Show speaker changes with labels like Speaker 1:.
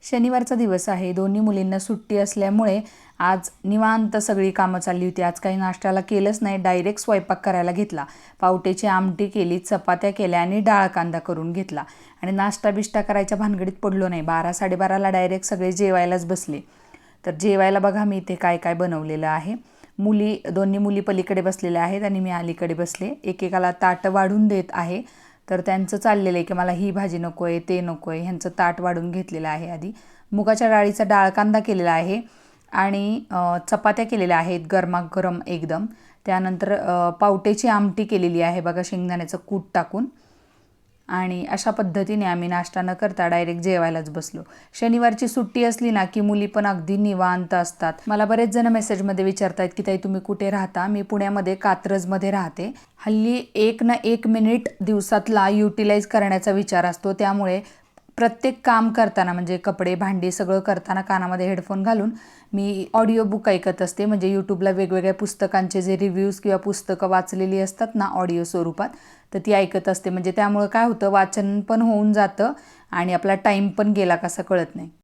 Speaker 1: शनिवारचा दिवस आहे. दोन्ही मुलींना सुट्टी असल्यामुळे आज निवांत सगळी कामं चालली होती. आज काही नाश्त्याला केलंच नाही, डायरेक्ट स्वयंपाक करायला घेतला. पावट्याची आमटी केली, चपात्या केल्या आणि डाळ कांदा करून घेतला. आणि नाश्ता बिष्टा करायच्या भानगडीत पडलो नाही. 12-12:30ला डायरेक्ट सगळे जेवायलाच बसले. तर जेवायला बघा मी इथे काय काय बनवलेलं आहे. दोन्ही मुली पलीकडे बसलेल्या आहेत आणि मी अलीकडे बसले. एकेकाला ताटं वाढून देत आहे. तर त्यांचं चाललेलं आहे की मला ही भाजी नको आहे, ते नको आहे. ह्यांचं ताट वाढून घेतलेलं आहे. आधी मुगाच्या डाळीचा डाळ कांदा केलेला आहे आणि चपात्या केलेल्या आहेत गरमागरम एकदम. त्यानंतर पावट्याची आमटी केलेली आहे बघा, शेंगदाण्याचं कूट टाकून. आणि अशा पद्धतीने आम्ही नाश्ता न करता डायरेक्ट जेवायलाच बसलो. शनिवारची सुट्टी असली ना की मुली पण अगदी निवांत असतात. मला बरेच जण मेसेजमध्ये विचारतात की ताई तुम्ही कुठे राहता? मी पुण्यामध्ये कात्रजमध्ये राहते. हल्ली 1 ना 1 मिनिट दिवसातला युटिलाइज करण्याचा विचार असतो. त्यामुळे प्रत्येक काम करताना म्हणजे कपडे भांडी सगळं करताना कानामध्ये हेडफोन घालून मी ऑडिओ बुक ऐकत असते. म्हणजे यूट्यूबला वेगवेगळ्या पुस्तकांचे जे रिव्ह्यूज किंवा पुस्तकं वाचलेली असतात ना ऑडिओ स्वरूपात, तर ती ऐकत असते. म्हणजे त्यामुळे काय होतं, वाचन पण होऊन जातं आणि आपला टाईम पण गेला कसा कळत नाही.